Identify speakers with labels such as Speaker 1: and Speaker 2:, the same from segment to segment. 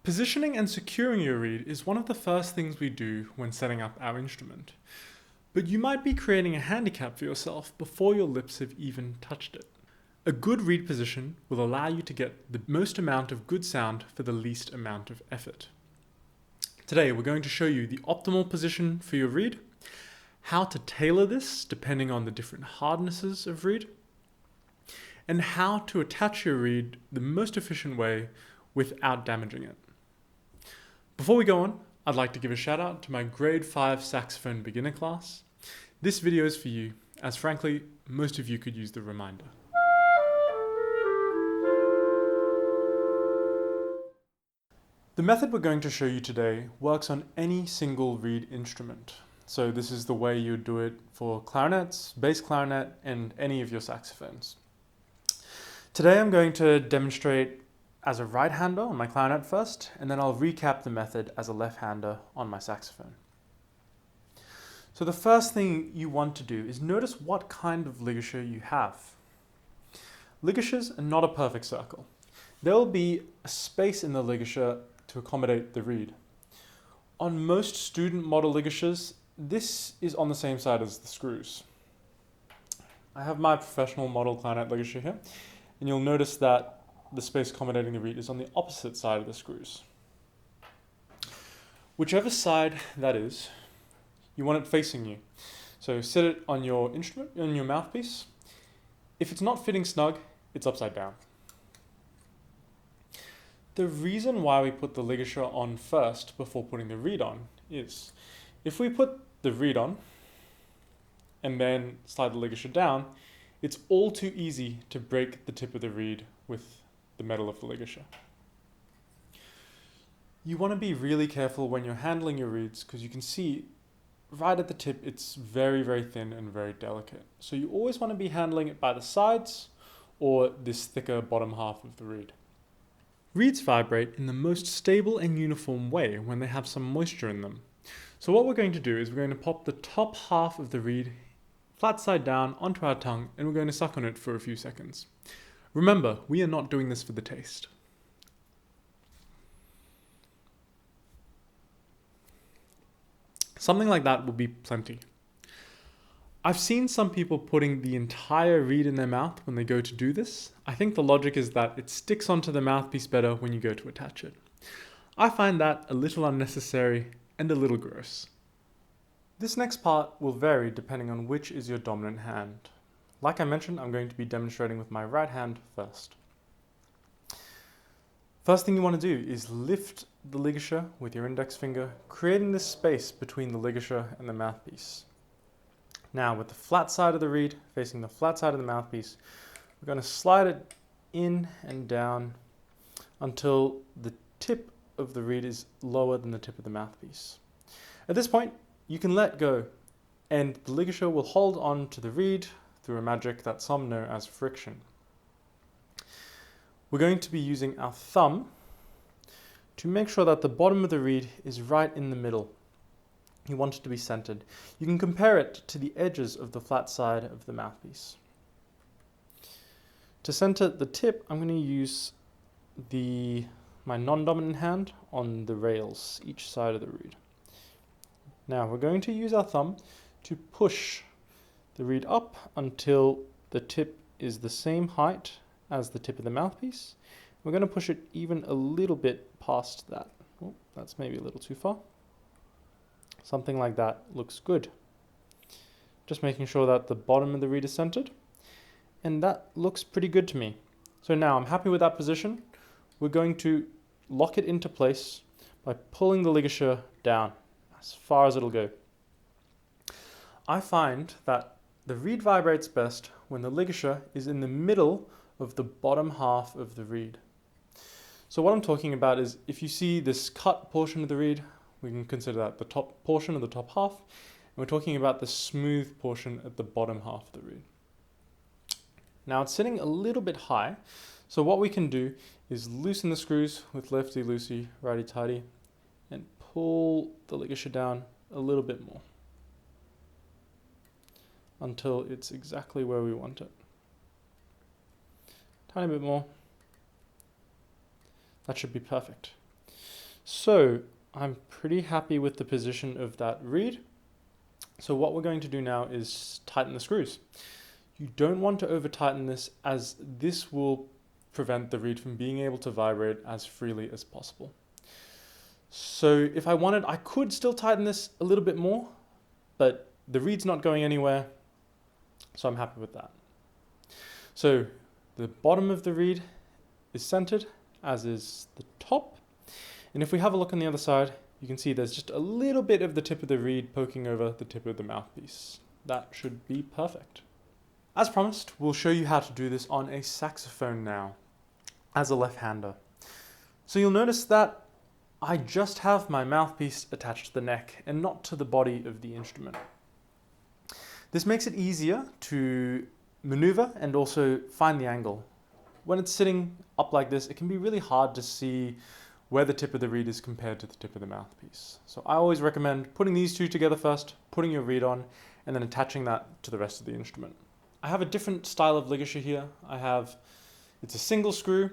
Speaker 1: Positioning and securing your reed is one of the first things we do when setting up our instrument. But you might be creating a handicap for yourself before your lips have even touched it. A good reed position will allow you to get the most amount of good sound for the least amount of effort. Today we're going to show you the optimal position for your reed, how to tailor this depending on the different hardnesses of reed, and how to attach your reed the most efficient way without damaging it. Before we go on, I'd like to give a shout out to my grade 5 saxophone beginner class. This video is for you, as frankly, most of you could use the reminder. The method we're going to show you today works on any single reed instrument. So this is the way you do it for clarinets, bass clarinet, and any of your saxophones. Today I'm going to demonstrate as a right-hander on my clarinet first, and then I'll recap the method as a left-hander on my saxophone. So the first thing you want to do is notice what kind of ligature you have. Ligatures are not a perfect circle. There will be a space in the ligature to accommodate the reed. On most student model ligatures, this is on the same side as the screws. I have my professional model clarinet ligature here, and you'll notice that the space accommodating the reed is on the opposite side of the screws. Whichever side that is, you want it facing you. So sit it on your instrument, on your mouthpiece. If it's not fitting snug, it's upside down. The reason why we put the ligature on first before putting the reed on is, if we put the reed on and then slide the ligature down, it's all too easy to break the tip of the reed with the metal of the ligature. You want to be really careful when you're handling your reeds, because you can see right at the tip it's very, very thin and very delicate. So you always want to be handling it by the sides or this thicker bottom half of the reed. Reeds vibrate in the most stable and uniform way when they have some moisture in them. So what we're going to do is we're going to pop the top half of the reed flat side down onto our tongue, and we're going to suck on it for a few seconds. Remember, we are not doing this for the taste. Something like that will be plenty. I've seen some people putting the entire reed in their mouth when they go to do this. I think the logic is that it sticks onto the mouthpiece better when you go to attach it. I find that a little unnecessary and a little gross. This next part will vary depending on which is your dominant hand. Like I mentioned, I'm going to be demonstrating with my right hand first. First thing you want to do is lift the ligature with your index finger, creating this space between the ligature and the mouthpiece. Now, with the flat side of the reed facing the flat side of the mouthpiece, we're going to slide it in and down until the tip of the reed is lower than the tip of the mouthpiece. At this point, you can let go, and the ligature will hold on to the reed through a magic that some know as friction. We're going to be using our thumb to make sure that the bottom of the reed is right in the middle. You want it to be centered. You can compare it to the edges of the flat side of the mouthpiece. To center the tip, I'm going to use my non-dominant hand on the rails, each side of the reed. Now we're going to use our thumb to push the reed up until the tip is the same height as the tip of the mouthpiece. We're going to push it even a little bit past that. Oh, that's maybe a little too far. Something like that looks good. Just making sure that the bottom of the reed is centered. And that looks pretty good to me. So now I'm happy with that position. We're going to lock it into place by pulling the ligature down as far as it'll go. I find that the reed vibrates best when the ligature is in the middle of the bottom half of the reed. So what I'm talking about is, if you see this cut portion of the reed, we can consider that the top portion of the top half, and we're talking about the smooth portion at the bottom half of the reed. Now it's sitting a little bit high, so what we can do is loosen the screws with lefty-loosey, righty-tighty, and pull the ligature down a little bit more until it's exactly where we want it. Tiny bit more. That should be perfect. So I'm pretty happy with the position of that reed. So what we're going to do now is tighten the screws. You don't want to over tighten this, as this will prevent the reed from being able to vibrate as freely as possible. So if I wanted, I could still tighten this a little bit more, but the reed's not going anywhere, so I'm happy with that. So the bottom of the reed is centered, as is the top. And if we have a look on the other side, you can see there's just a little bit of the tip of the reed poking over the tip of the mouthpiece. That should be perfect. As promised, we'll show you how to do this on a saxophone now, as a left-hander. So you'll notice that I just have my mouthpiece attached to the neck and not to the body of the instrument. This makes it easier to maneuver and also find the angle. When it's sitting up like this, it can be really hard to see where the tip of the reed is compared to the tip of the mouthpiece. So I always recommend putting these two together first, putting your reed on, and then attaching that to the rest of the instrument. I have a different style of ligature here. It's a single screw,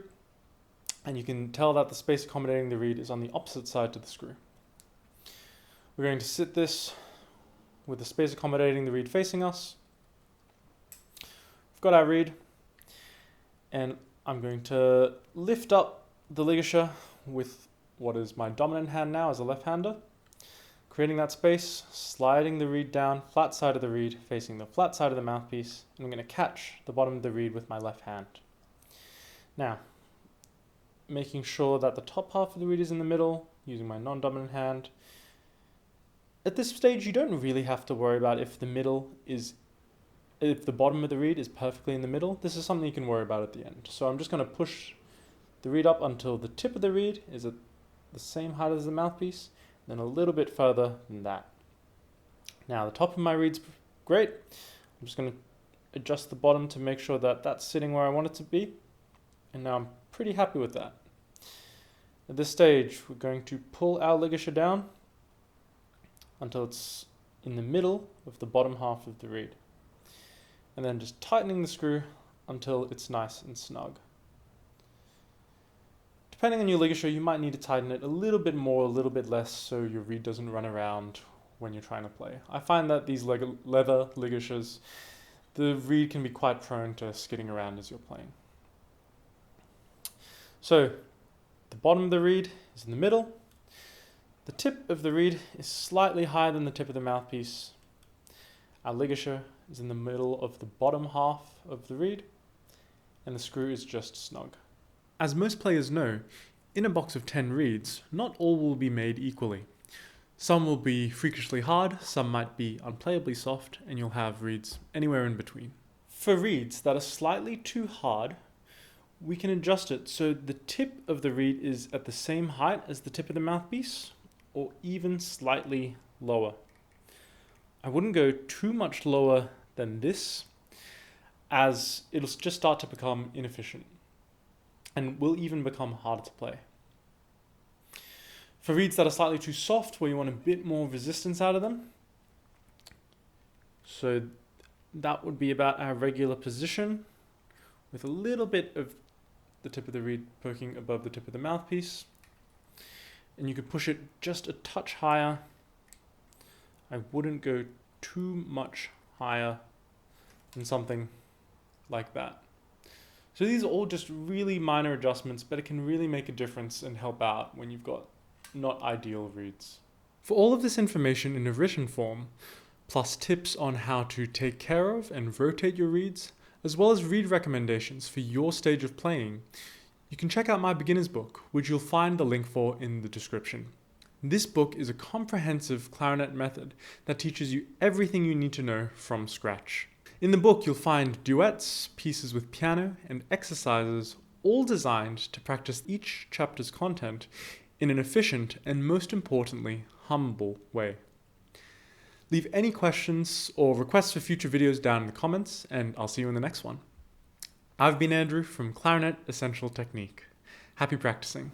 Speaker 1: and you can tell that the space accommodating the reed is on the opposite side to the screw. We're going to sit this with the space accommodating the reed facing us. We've got our reed, and I'm going to lift up the ligature with what is my dominant hand now as a left-hander, creating that space, sliding the reed down, flat side of the reed facing the flat side of the mouthpiece, and I'm going to catch the bottom of the reed with my left hand. Now, making sure that the top half of the reed is in the middle, using my non-dominant hand. At this stage, you don't really have to worry about if the bottom of the reed is perfectly in the middle. This is something you can worry about at the end. So I'm just going to push the reed up until the tip of the reed is at the same height as the mouthpiece, then a little bit further than that. Now the top of my reed's great. I'm just going to adjust the bottom to make sure that that's sitting where I want it to be. And now I'm pretty happy with that. At this stage, we're going to pull our ligature down until it's in the middle of the bottom half of the reed. And then just tightening the screw until it's nice and snug. Depending on your ligature, you might need to tighten it a little bit more, a little bit less, so your reed doesn't run around when you're trying to play. I find that these leather ligatures, the reed can be quite prone to skidding around as you're playing. So the bottom of the reed is in the middle. The tip of the reed is slightly higher than the tip of the mouthpiece. Our ligature is in the middle of the bottom half of the reed, and the screw is just snug. As most players know, in a box of 10 reeds, not all will be made equally. Some will be freakishly hard, some might be unplayably soft, and you'll have reeds anywhere in between. For reeds that are slightly too hard, we can adjust it so the tip of the reed is at the same height as the tip of the mouthpiece, or even slightly lower. I wouldn't go too much lower than this, as it'll just start to become inefficient and will even become harder to play. For reeds that are slightly too soft, where you want a bit more resistance out of them, so that would be about our regular position, with a little bit of the tip of the reed poking above the tip of the mouthpiece, and you could push it just a touch higher. I wouldn't go too much higher than something like that. So these are all just really minor adjustments, but it can really make a difference and help out when you've got not ideal reeds. For all of this information in a written form, plus tips on how to take care of and rotate your reeds, as well as reed recommendations for your stage of playing, you can check out my beginner's book, which you'll find the link for in the description. This book is a comprehensive clarinet method that teaches you everything you need to know from scratch. In the book, you'll find duets, pieces with piano, and exercises, all designed to practice each chapter's content in an efficient and, most importantly, humble way. Leave any questions or requests for future videos down in the comments, and I'll see you in the next one. I've been Andrew from Clarinet Essential Technique. Happy practicing.